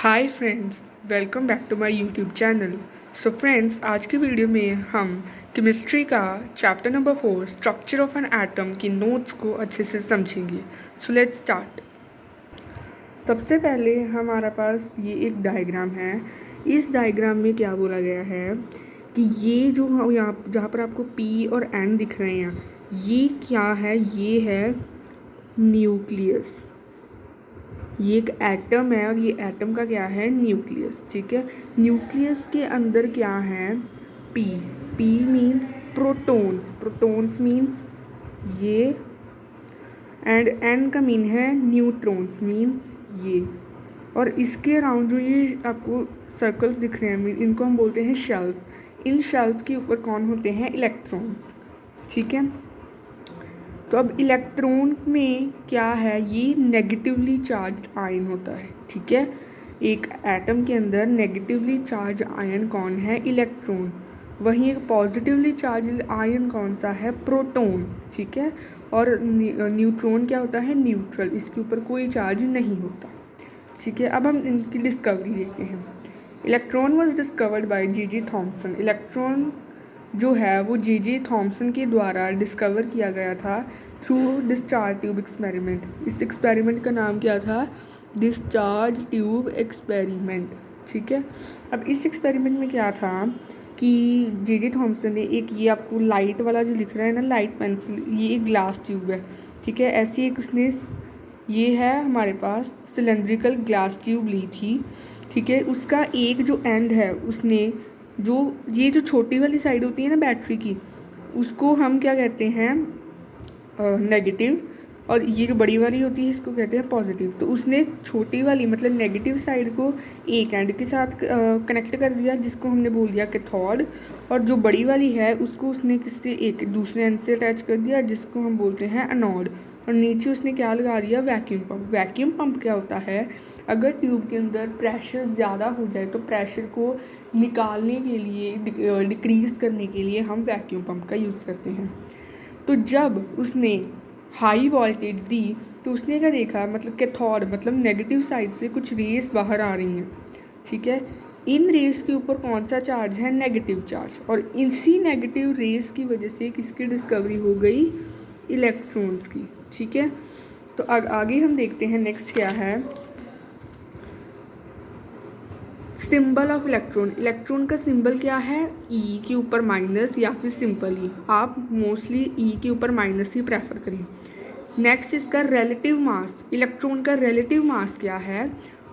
Hi friends, welcome back to my YouTube channel. So friends, आज की video में हम केमिस्ट्री का chapter number 4 structure of an atom की नोट्स को अच्छे से समझेंगे। So let's start. सबसे पहले हमारे पास ये एक डायग्राम है। इस डायग्राम में क्या बोला गया है कि ये जो यहाँ जहाँ पर आपको पी और एन दिख रहे हैं, ये क्या है? ये है न्यूक्लियस। ये एक एटम है और ये एटम का क्या है? न्यूक्लियस। ठीक है, न्यूक्लियस के अंदर क्या है? P. P means protons. Protons means ये, एंड एन का मीन है न्यूट्रॉन्स मीन्स ये। और इसके अराउंड जो ये आपको सर्कल्स दिख रहे हैं, इनको हम बोलते हैं शेल्स। इन शेल्स के ऊपर कौन होते हैं? इलेक्ट्रॉन्स। ठीक है, तो अब इलेक्ट्रॉन में क्या है? ये नेगेटिवली चार्ज आयन होता है। ठीक है, एक एटम के अंदर नेगेटिवली चार्ज आयन कौन है? इलेक्ट्रॉन। वहीं एक पॉजिटिवली चार्ज आयन कौन सा है? प्रोटॉन। ठीक है, और न्यूट्रॉन क्या होता है? न्यूट्रल, इसके ऊपर कोई चार्ज नहीं होता। ठीक है, अब हम इनकी डिस्कवरी देखते हैं। Electron was discovered by J.J. Thomson. Electron जो है वो J.J. थॉम्सन के द्वारा डिस्कवर किया गया था थ्रू डिस्चार्ज ट्यूब एक्सपेरिमेंट। इस एक्सपेरिमेंट का नाम क्या था? Discharge tube experiment. ठीक है, अब इस एक्सपेरिमेंट में क्या था कि J.J. थॉम्सन ने एक, ये आपको लाइट वाला जो लिख रहा है ना, लाइट पेंसिल, ये एक ग्लास ट्यूब है। ठीक है, ऐसी एक उसने, ये है हमारे पास सिलेंड्रिकल ग्लास ट्यूब ली थी। ठीक है, उसका एक जो एंड है, उसने जो ये जो छोटी वाली साइड होती है ना बैटरी की, उसको हम क्या कहते हैं? नेगेटिव। और ये जो बड़ी वाली होती है इसको कहते हैं पॉजिटिव। तो उसने छोटी वाली मतलब नेगेटिव साइड को एक एंड के साथ कनेक्ट कर दिया, जिसको हमने बोल दिया कैथोड। और जो बड़ी वाली है उसको उसने किससे? एक दूसरे एंड से अटैच कर दिया, जिसको हम बोलते हैं एनोड। और नीचे उसने क्या लगा दिया? Vacuum pump. वैक्यूम पंप क्या होता है? अगर ट्यूब के अंदर प्रेशर ज़्यादा हो जाए तो प्रेशर को निकालने के लिए, डिक्रीज़ करने के लिए हम वैक्यूम पंप का यूज़ करते हैं। तो जब उसने हाई वोल्टेज दी तो उसने क्या देखा? मतलब कैथोड मतलब नेगेटिव साइड से कुछ रेस बाहर आ रही हैं। ठीक है, इन रेस के ऊपर कौन सा चार्ज है? Negative charge. और इसी नेगेटिव रेस की वजह से किसकी डिस्कवरी हो गई? इलेक्ट्रॉन्स की। ठीक है, तो आगे हम देखते हैं नेक्स्ट क्या है। Symbol of electron. इलेक्ट्रॉन का सिंबल क्या है? ई के ऊपर माइनस या फिर सिंपल ई। आप मोस्टली ई के ऊपर माइनस ही प्रेफर करें। नेक्स्ट इसका रिलेटिव मास। इलेक्ट्रॉन का रिलेटिव मास क्या है?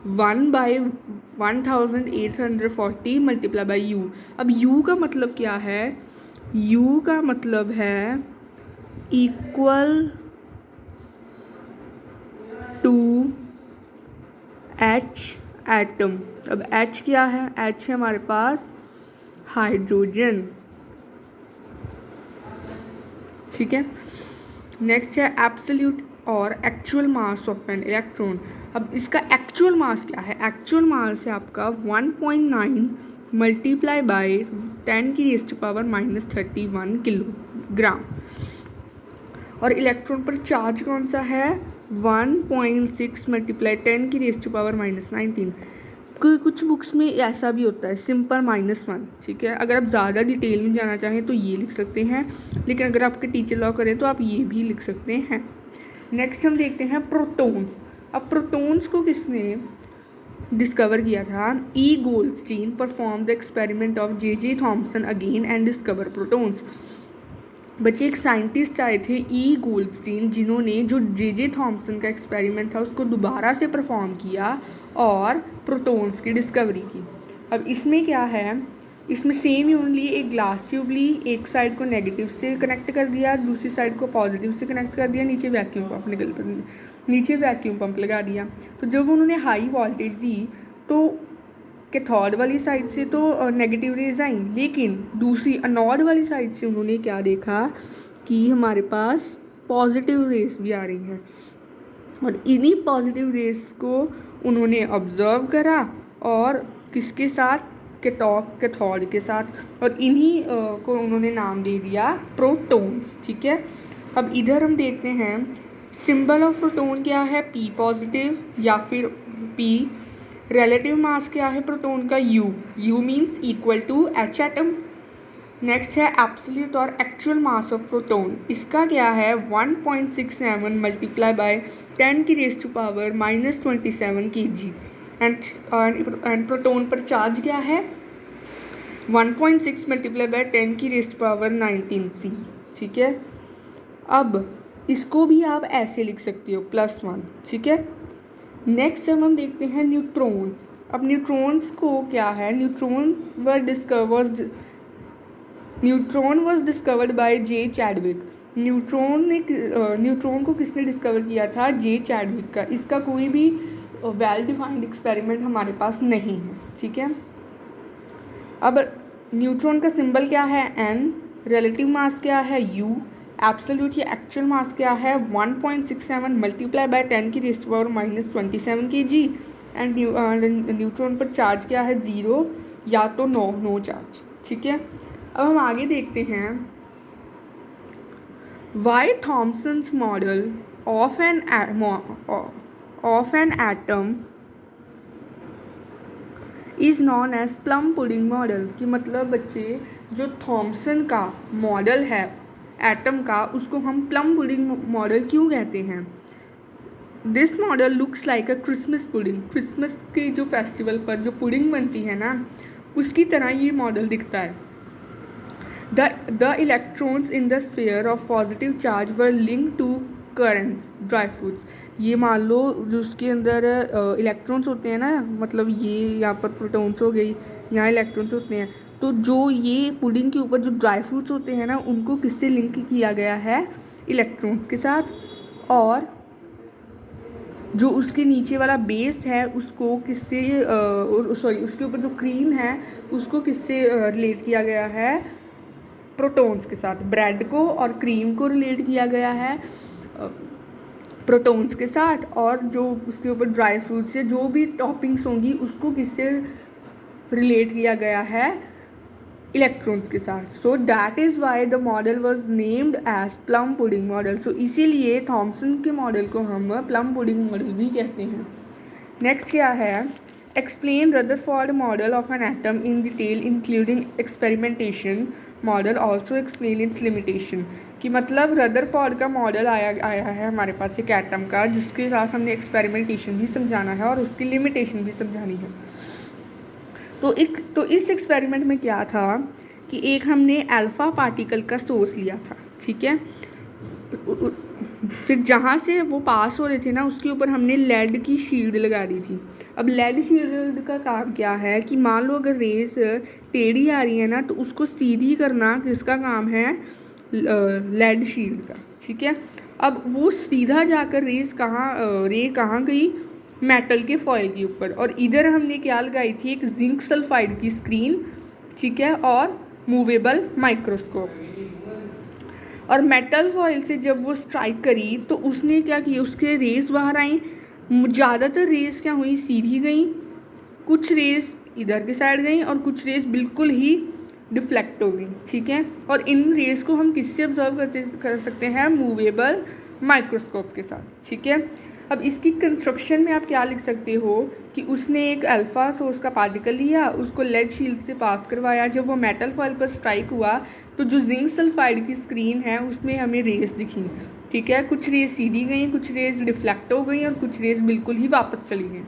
1/1840 मल्टीप्लाई बाई यू। अब यू का मतलब क्या है? यू का मतलब है इक्वल टू एच एटम। अब H क्या है? H है हमारे पास हाइड्रोजन। ठीक है, नेक्स्ट है एब्सोल्यूट और actual mass of an electron. अब इसका एक्चुअल मास क्या है? एक्चुअल मास है आपका 1.9 मल्टीप्लाई बाय 10⁻⁻³ किलोग्राम। और इलेक्ट्रॉन पर चार्ज कौन सा है? 1.6 मल्टीप्लाई 10⁻⁻19। कुछ बुक्स में ऐसा भी होता है सिंपल -1। ठीक है, अगर आप ज़्यादा डिटेल में जाना चाहें तो ये लिख सकते हैं, लेकिन अगर आपके टीचर लॉ करें तो आप ये भी लिख सकते हैं। नेक्स्ट हम देखते हैं प्रोटॉन्स। अब प्रोटॉन्स को किसने डिस्कवर किया था? E Goldstein perform the experiment of J.J. Thomson again and discover protons. बच्चे, एक साइंटिस्ट आए थे ई गोल्डस्टीन, जिन्होंने जो J.J. थॉम्सन का एक्सपेरिमेंट था उसको दोबारा से परफॉर्म किया और प्रोटॉन्स की डिस्कवरी की। अब इसमें क्या है? इसमें सेम ही ओनली एक ग्लास ट्यूब ली, एक साइड को नेगेटिव से कनेक्ट कर दिया, दूसरी साइड को पॉजिटिव से कनेक्ट कर दिया, नीचे वैक्यूम पंप लगा दिया। तो जब उन्होंने हाई वोल्टेज दी तो कैथोड वाली साइड से तो नेगेटिव रेज आई, लेकिन दूसरी एनोड वाली साइड से उन्होंने क्या देखा कि हमारे पास पॉजिटिव रेस भी आ रही हैं। और इन्हीं पॉजिटिव रेस को उन्होंने ऑब्जर्व करा और किसके साथ? कैथोड के साथ। और इन्हीं को उन्होंने नाम दे दिया प्रोटॉन्स। ठीक है, अब इधर हम देखते हैं सिंबल ऑफ प्रोटॉन क्या है? P पॉजिटिव या फिर P रिलेटिव मास क्या है प्रोटॉन का, U means equal to H atom. Next है एब्सोल्यूट और एक्चुअल मास ऑफ प्रोटॉन, इसका क्या है 1.67 multiply by 10⁻⁻27 kg। And proton पर चार्ज क्या है 1.6 मल्टीप्लाई बाय 10⁻19 C। ठीक है, अब इसको भी आप ऐसे लिख सकते हो +1। ठीक है, नेक्स्ट जब हम देखते हैं न्यूट्रॉन्स। अब न्यूट्रॉन्स को क्या है, neutron was discovered by J Chadwick. Neutron को किसने डिस्कवर किया था, जे चैडविक का। इसका कोई भी वेल डिफाइंड एक्सपेरिमेंट हमारे पास नहीं है। ठीक है, अब न्यूट्रॉन का सिंबल क्या है N, रिलेटिव मास क्या है U, एब्सोल्यूट या एक्चुअल मास क्या है 1.67 multiply by 10⁻⁻27 kg। And neutron पर चार्ज क्या है 0 या तो नो चार्ज। ठीक है, अब हम आगे देखते हैं why Thomson's model of an atom is known as plum pudding model. कि मतलब बच्चे जो थॉमसन का मॉडल है एटम का, उसको हम प्लम पुडिंग मॉडल क्यों कहते हैं। This model looks like a Christmas pudding. Christmas के जो फेस्टिवल पर जो पुडिंग बनती है ना, उसकी तरह ये मॉडल दिखता है। The electrons in the sphere of positive charge were link to currants dry fruits. ये मान लो जो उसके अंदर इलेक्ट्रॉन्स होते हैं ना, मतलब ये यहाँ पर प्रोटॉन्स हो गई, यहाँ इलेक्ट्रॉन्स होते हैं, तो जो ये पुडिंग के ऊपर जो ड्राई फ्रूट्स होते हैं ना, उनको किससे लिंक किया गया है, इलेक्ट्रॉन्स के साथ। और जो उसके नीचे वाला बेस है उसको किससे उसके ऊपर जो क्रीम है उसको किससे रिलेट किया गया है, प्रोटॉन्स के साथ। ब्रेड को और क्रीम को रिलेट किया गया है प्रोटॉन्स के साथ, और जो उसके ऊपर ड्राई फ्रूट्स से जो भी टॉपिंग्स होंगी उसको किससे रिलेट किया गया है, इलेक्ट्रॉन्स के साथ। So that is why the model was named as plum pudding model. So इसीलिए थॉमसन के मॉडल को हम प्लम पुडिंग मॉडल भी कहते हैं। नेक्स्ट क्या है, explain Rutherford model of an atom in detail including experimentation model also explain it's limitation. कि मतलब रदरफोर्ड का मॉडल आया है हमारे पास एक एटम का, जिसके साथ हमने एक्सपेरिमेंटेशन भी समझाना है और उसकी लिमिटेशन भी समझानी है। तो इस एक्सपेरिमेंट में क्या था कि एक हमने अल्फ़ा पार्टिकल का सोर्स लिया था। ठीक है, फिर जहाँ से वो पास हो रहे थे ना, उसके ऊपर हमने लेड की शील्ड लगा दी थी। अब लेड शील्ड का काम क्या है कि मान लो अगर रेस टेढ़ी आ रही है ना, तो उसको सीधी करना किसका काम है, लेड शील्ड का। ठीक है, अब वो सीधा जाकर रे कहाँ गई, मेटल के फॉइल के ऊपर। और इधर हमने क्या लगाई थी, एक जिंक सल्फाइड की स्क्रीन। ठीक है, और मूवेबल माइक्रोस्कोप। और मेटल फॉइल से जब वो स्ट्राइक करी तो उसने क्या किया, उसके रेस बाहर आई। ज़्यादातर रेस क्या हुई, सीधी गई, कुछ रेस इधर के साइड गई और कुछ रेस बिल्कुल ही डिफ्लेक्ट हो गई। ठीक है, और इन रेस को हम किससे ऑब्जर्व कर सकते हैं, मूवेबल माइक्रोस्कोप के साथ। ठीक है, अब इसकी कंस्ट्रक्शन में आप क्या लिख सकते हो कि उसने एक अल्फ़ा सोर्स का पार्टिकल लिया, उसको लेड शील्ड से पास करवाया। जब वो मेटल फॉइल पर स्ट्राइक हुआ तो जो जिंक सल्फाइड की स्क्रीन है उसमें हमें रेस दिखी। ठीक है, कुछ रेस सीधी गई, कुछ रेस डिफ्लेक्ट हो गई और कुछ रेस बिल्कुल ही वापस चली गई।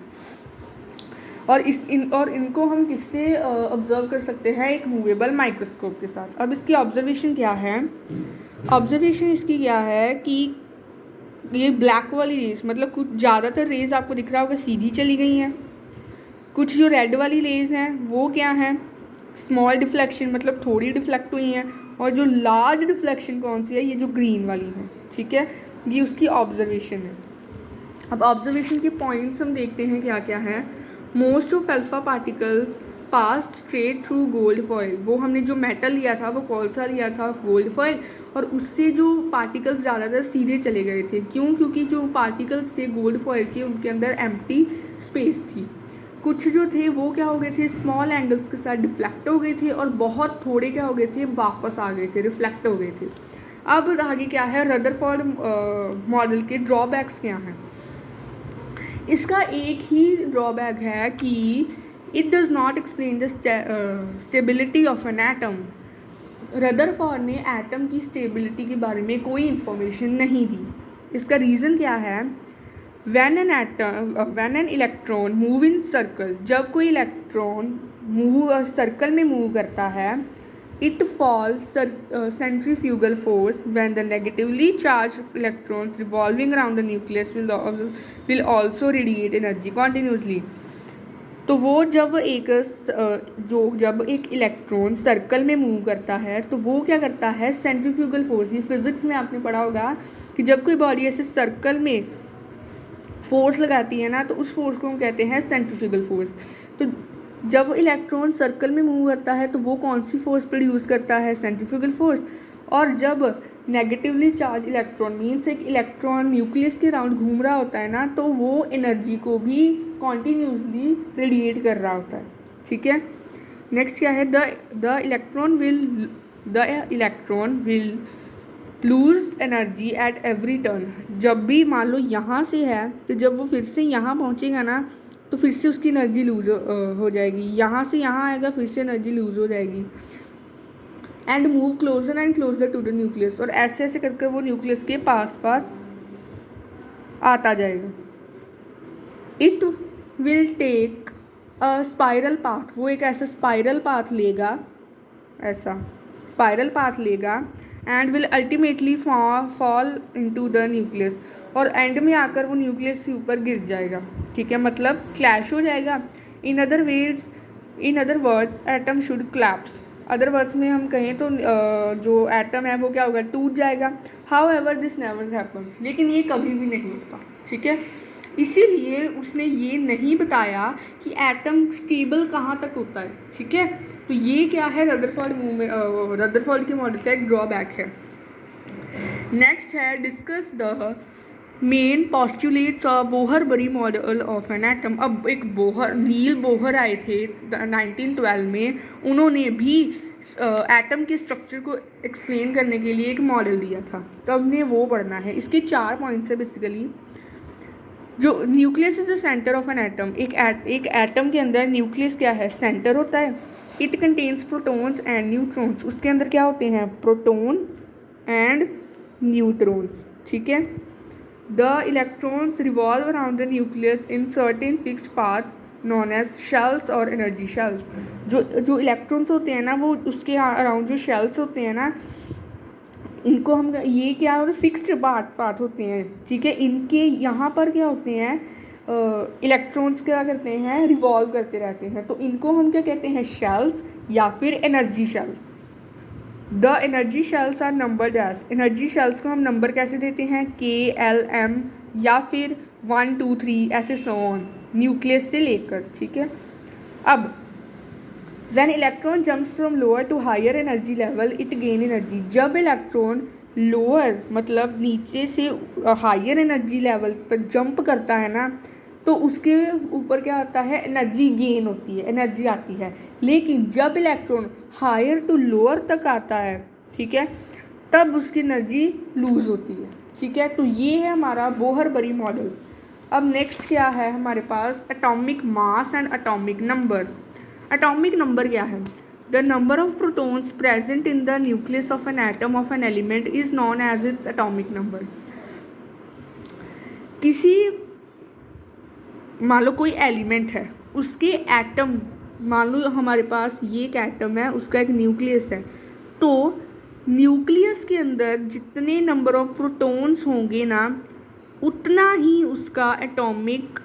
और इनको हम किससे ऑब्जर्व कर सकते हैं, एक मूवेबल माइक्रोस्कोप के साथ। अब इसकी ऑब्जर्वेशन क्या है, ऑब्जर्वेशन इसकी क्या है कि ये ब्लैक वाली रेस, मतलब कुछ ज़्यादातर रेस आपको दिख रहा होगा सीधी चली गई हैं। कुछ जो रेड वाली रेस हैं वो क्या हैं, स्मॉल डिफ्लेक्शन, मतलब थोड़ी डिफ्लेक्ट हुई हैं। और जो लार्ज डिफ्लेक्शन कौन सी है, ये जो ग्रीन वाली है। ठीक है, ये उसकी ऑब्जर्वेशन है। अब ऑब्जर्वेशन के पॉइंट्स हम देखते हैं क्या क्या है। Most of alpha particles pass straight through gold foil. वो हमने जो मेटल लिया था वो कौन सा लिया था, गोल्ड फॉइल, और उससे जो पार्टिकल्स ज़्यादातर सीधे चले गए थे। क्यों, क्योंकि जो पार्टिकल्स थे गोल्ड फॉइल के, उनके अंदर एम्प्टी स्पेस थी। कुछ जो थे वो क्या हो गए थे, स्मॉल एंगल्स के साथ डिफ्लेक्ट हो गए थे, और बहुत थोड़े क्या हो गए थे, वापस आ गए थे, रिफ्लेक्ट हो गए थे। अब आगे क्या है, रदरफोर्ड मॉडल के ड्रॉबैक्स क्या हैं। इसका एक ही ड्रॉबैक है कि it does not explain the stability of an atom. Rutherford ने एटम की स्टेबिलिटी के बारे में कोई इन्फॉर्मेशन नहीं दी। इसका रीज़न क्या है? When an electron move in circle, जब कोई इलेक्ट्रॉन सर्कल में मूव करता है, it falls centrifugal force when the negatively charged electrons revolving around the nucleus will also radiate energy continuously। तो वो जब एक इलेक्ट्रॉन सर्कल में मूव करता है तो वो क्या करता है, सेंट्रीफ्यूगल फोर्स, ये फिजिक्स में आपने पढ़ा होगा कि जब कोई बॉडी ऐसे सर्कल में फोर्स लगाती है ना, तो उस फोर्स को हम कहते हैं सेंट्रीफ्यूगल फोर्स। तो जब इलेक्ट्रॉन सर्कल में मूव करता है तो वो कौन सी फोर्स प्रोड्यूस करता है, सेंट्रीफ्यूगल फोर्स। और जब नेगेटिवली चार्ज इलेक्ट्रॉन मीन्स एक इलेक्ट्रॉन न्यूक्लियस के राउंड घूम रहा होता है ना, तो वो एनर्जी को भी कॉन्टीन्यूसली रेडिएट कर रहा होता है। ठीक है, नेक्स्ट क्या है, the electron will lose energy at every turn. जब भी मान लो यहाँ से है तो जब वो फिर से यहाँ पहुँचेगा ना, तो फिर से उसकी एनर्जी लूज हो जाएगी। यहाँ से यहाँ आएगा, फिर से एनर्जी लूज हो जाएगी। And move closer and closer to the nucleus, और ऐसे ऐसे करके वो न्यूक्लियस के पास पास आता जाएगा। It will take a spiral path, वो एक ऐसा स्पाइरल पाथ लेगा, ऐसा स्पाइरल पाथ लेगा। And will ultimately fall into the nucleus, और एंड में आकर वो न्यूक्लियस के ऊपर गिर जाएगा। ठीक है, मतलब क्लैश हो जाएगा। In other words atom should collapse. Other words में हम कहें तो जो एटम है वो क्या होगा, टूट जाएगा। How ever this never happens, लेकिन ये कभी भी नहीं होता। ठीक है, इसीलिए उसने ये नहीं बताया कि एटम स्टेबल कहाँ तक होता है। ठीक है, तो ये क्या है, रदरफोर्ड के मॉडल का एक ड्रॉबैक है। नेक्स्ट है, discuss the main postulates of Bohr Bury model of an atom. अब एक नील बोहर आए थे 1912 में, उन्होंने भी एटम के स्ट्रक्चर को एक्सप्लेन करने के लिए एक मॉडल दिया था, तो हमने वो पढ़ना है। इसके 4 पॉइंट्स है बेसिकली। जो nucleus is the centre of an atom, एक एटम के अंदर न्यूक्लियस क्या है, सेंटर होता है। It contains protons and neutrons, उसके अंदर क्या होते हैं, प्रोटॉन्स एंड न्यूट्रॉन्स। ठीक है, the electrons revolve around the nucleus in certain fixed paths known as shells और एनर्जी शेल्स। जो इलेक्ट्रॉन्स होते हैं ना, वो उसके अराउंड जो शेल्स होते हैं ना, इनको हम ये क्या होता है, फिक्स्ड पाथ होते हैं। ठीक है, इनके यहाँ पर क्या होते हैं, इलेक्ट्रॉन्स क्या करते हैं, रिवॉल्व करते रहते हैं, तो इनको हम क्या कहते हैं, शेल्स या फिर energy shells. The energy shells are numbered as, energy shells को हम नंबर कैसे देते हैं, KLM या फिर 1 2 3 ऐसे सो ऑन, न्यूक्लियस से लेकर। ठीक है, अब When electron jumps from lower to higher energy level, it gain energy। जब इलेक्ट्रॉन लोअर मतलब नीचे से हायर एनर्जी लेवल पर जंप करता है ना, तो उसके ऊपर क्या होता है, एनर्जी गेन होती है, एनर्जी आती है। लेकिन जब इलेक्ट्रॉन हायर टू लोअर तक आता है, ठीक है, तब उसकी एनर्जी लूज़ होती है। ठीक है, तो ये है हमारा बोहर-बरी मॉडल। अब नेक्स्ट क्या है हमारे पास, atomic mass and atomic number. Atomic number क्या है, the number of protons present in the nucleus of an atom of an element is known as its atomic number. किसी मान लो कोई एलिमेंट है, उसके एटम, मान लो हमारे पास ये एक एटम है, उसका एक न्यूक्लियस है, तो न्यूक्लियस के अंदर जितने नंबर ऑफ प्रोटॉन्स होंगे ना, उतना ही उसका एटॉमिक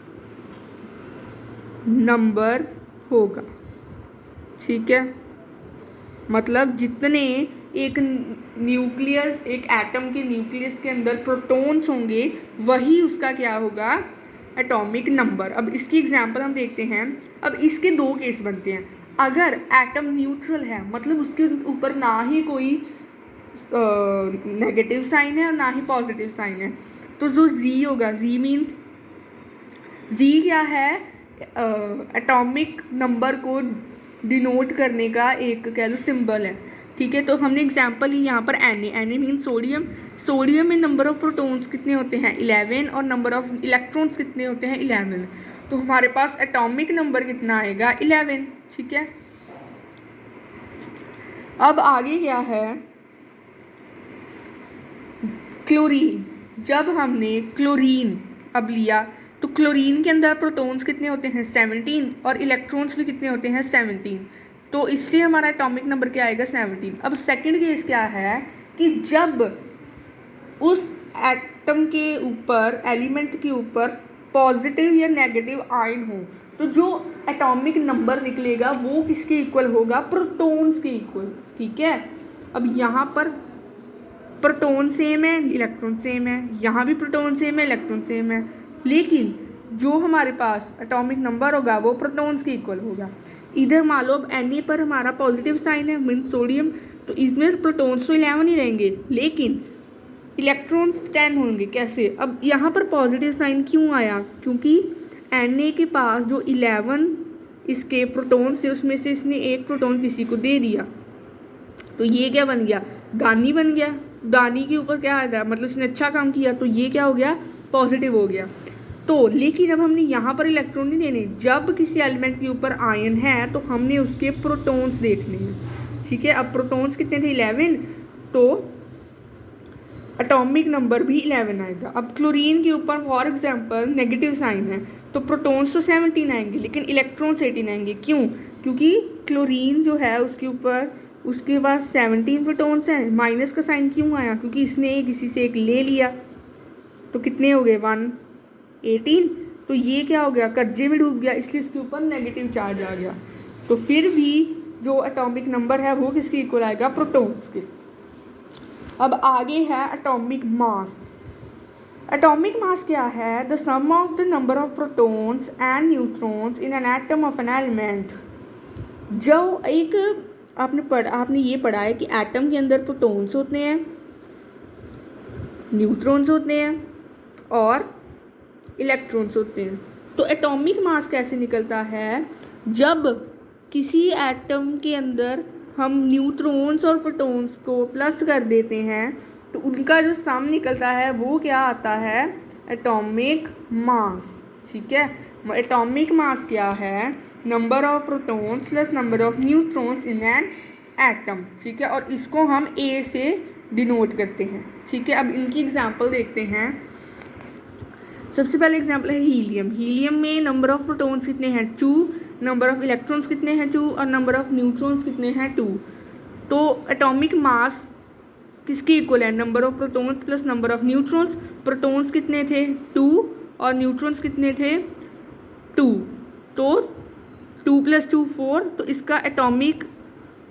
नंबर होगा। ठीक है, मतलब जितने एक न्यूक्लियस, एक एटम के न्यूक्लियस के अंदर प्रोटॉन्स होंगे, वही उसका क्या होगा, एटॉमिक नंबर। अब इसकी एग्जांपल हम देखते हैं। अब इसके 2 केस बनते हैं। अगर एटम न्यूट्रल है, मतलब उसके ऊपर ना ही कोई नेगेटिव साइन है और ना ही पॉजिटिव साइन है, तो जो जी होगा, जी मीन्स, जी क्या है, एटॉमिक नंबर को डिनोट करने का एक कह लो सिंबल है। ठीक है। तो हमने एग्जाम्पल ली यहाँ पर Na मीन सोडियम। सोडियम में नंबर ऑफ प्रोटॉन्स कितने होते हैं 11 और नंबर ऑफ इलेक्ट्रॉन्स कितने होते हैं 11। तो हमारे पास एटॉमिक नंबर कितना आएगा 11। ठीक है। अब आगे क्या है क्लोरीन। जब हमने क्लोरीन अब लिया तो क्लोरीन के अंदर प्रोटॉन्स कितने होते हैं 17 और इलेक्ट्रॉन्स भी कितने होते हैं 17। तो इससे हमारा एटॉमिक नंबर क्या आएगा 17। अब सेकंड केस क्या है कि जब उस एटम के ऊपर एलिमेंट के ऊपर पॉजिटिव या नेगेटिव आयन हो तो जो एटॉमिक नंबर निकलेगा वो किसके इक्वल होगा प्रोटॉन्स के इक्वल। ठीक है। अब यहाँ पर प्रोटॉन सेम है इलेक्ट्रॉन सेम है, यहाँ भी प्रोटॉन सेम है इलेक्ट्रॉन सेम है, लेकिन जो हमारे पास एटॉमिक नंबर होगा वो प्रोटॉन्स के इक्वल होगा। इधर मान लो अब Na पर हमारा पॉजिटिव साइन है मीन सोडियम, तो इसमें प्रोटॉन्स तो 11 ही रहेंगे लेकिन इलेक्ट्रॉन्स 10 होंगे। कैसे? अब यहाँ पर पॉजिटिव साइन क्यों आया? क्योंकि Na के पास जो 11 इसके प्रोटॉन्स थे उसमें से इसने एक प्रोटॉन किसी को दे दिया, तो ये क्या बन गया दानी बन गया। दानी के ऊपर क्या आ गया मतलब इसने अच्छा काम किया, तो ये क्या हो गया पॉजिटिव हो गया। तो लेकिन अब हमने यहाँ पर इलेक्ट्रॉन नहीं देने, जब किसी एलिमेंट के ऊपर आयन है तो हमने उसके प्रोटॉन्स देखने हैं। ठीक है। अब प्रोटॉन्स कितने थे 11, तो एटॉमिक नंबर भी 11 आएगा। अब क्लोरीन के ऊपर फॉर एग्जांपल नेगेटिव साइन है तो प्रोटॉन्स तो 17 आएंगे लेकिन इलेक्ट्रॉन्स 18 आएंगे। क्यों? क्योंकि क्लोरीन जो है उसके ऊपर उसके पास 17 प्रोटॉन्स हैं। माइनस का साइन क्यों आया? क्योंकि इसने किसी से एक ले लिया, तो कितने हो गए 1 18, तो ये क्या हो गया कर्जे में डूब गया, इसलिए इसके ऊपर नेगेटिव चार्ज आ गया। तो फिर भी जो एटॉमिक नंबर है वो किसके इक्वल आएगा प्रोटॉन्स के। अब आगे है एटॉमिक मास। एटॉमिक मास क्या है? The sum of the number of protons and neutrons in an atom of an element. जो एक आपने ये पढ़ा है कि एटम के अंदर प्रोटॉन्स होते हैं, न्यूट्रॉन्स होते हैं और इलेक्ट्रॉन्स होते हैं। तो एटॉमिक मास कैसे निकलता है? जब किसी एटम के अंदर हम न्यूट्रॉन्स और प्रोटॉन्स को प्लस कर देते हैं तो उनका जो सम निकलता है वो क्या आता है एटॉमिक मास। ठीक है। एटॉमिक मास क्या है? Number of protons plus number of neutrons in an atom. ठीक है। और इसको हम ए से डिनोट करते हैं। ठीक है। अब इनकी एग्जांपल देखते हैं। सबसे पहले एग्जांपल है हीलियम। हीलियम में नंबर ऑफ प्रोटॉन्स कितने हैं 2, नंबर ऑफ इलेक्ट्रॉन्स कितने हैं 2 और नंबर ऑफ न्यूट्रॉन्स कितने हैं 2। तो एटॉमिक मास किसके इक्वल है? Number of protons plus number of neutrons. Protons कितने थे 2 और न्यूट्रॉन्स कितने थे 2, तो 2 + 2 4, तो इसका एटॉमिक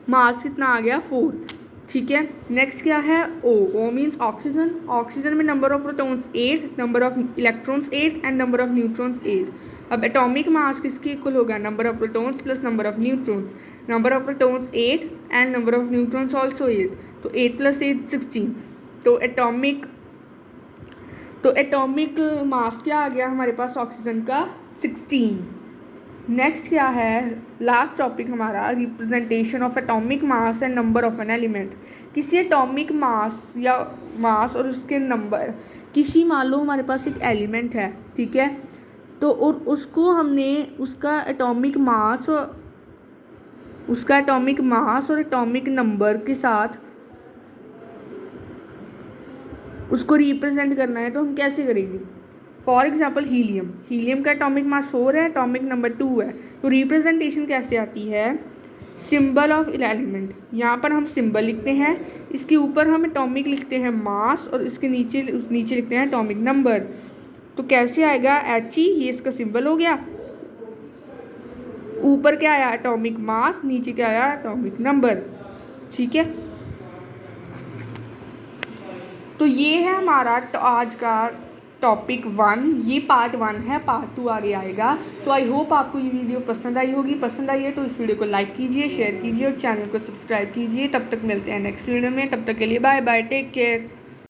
मास कितना आ गया 4। ठीक है। नेक्स्ट क्या है O मीन्स ऑक्सीजन। ऑक्सीजन में number of protons 8, number of electrons 8 and number of neutrons 8। अब एटॉमिक मास किसके इक्वल होगा? Number of protons plus number of neutrons. Number of protons 8 and number of neutrons also 8, तो 8 + 8 16। तो atomic mass क्या आ गया हमारे पास oxygen का 16। Next क्या है लास्ट टॉपिक हमारा representation of atomic mass and number of an element. किसी एटॉमिक मास या मास और उसके नंबर, किसी मान लो हमारे पास एक एलिमेंट है, ठीक है, तो और उसको हमने उसका एटॉमिक मास और एटॉमिक नंबर के साथ उसको रिप्रेजेंट करना है, तो हम कैसे करेंगे? फॉर एग्जाम्पल हीलियम का एटॉमिक मास 4 है, एटॉमिक नंबर 2 है, तो रिप्रेजेंटेशन कैसे आती है? Symbol of element. यहाँ पर हम सिंबल लिखते हैं, इसके ऊपर हम एटॉमिक लिखते हैं मास और इसके नीचे लिखते हैं एटॉमिक नंबर। तो कैसे आएगा He, ये इसका सिंबल हो गया। ऊपर क्या आया एटॉमिक मास, नीचे क्या आया एटॉमिक नंबर। ठीक है। तो ये है हमारा आज का टॉपिक 1, ये पार्ट 1 है, पार्ट 2 आगे आएगा। तो आई होप आपको ये वीडियो पसंद आई होगी। पसंद आई है तो इस वीडियो को लाइक कीजिए, शेयर कीजिए और चैनल को सब्सक्राइब कीजिए। तब तक मिलते हैं नेक्स्ट वीडियो में, तब तक के लिए बाय बाय, टेक केयर।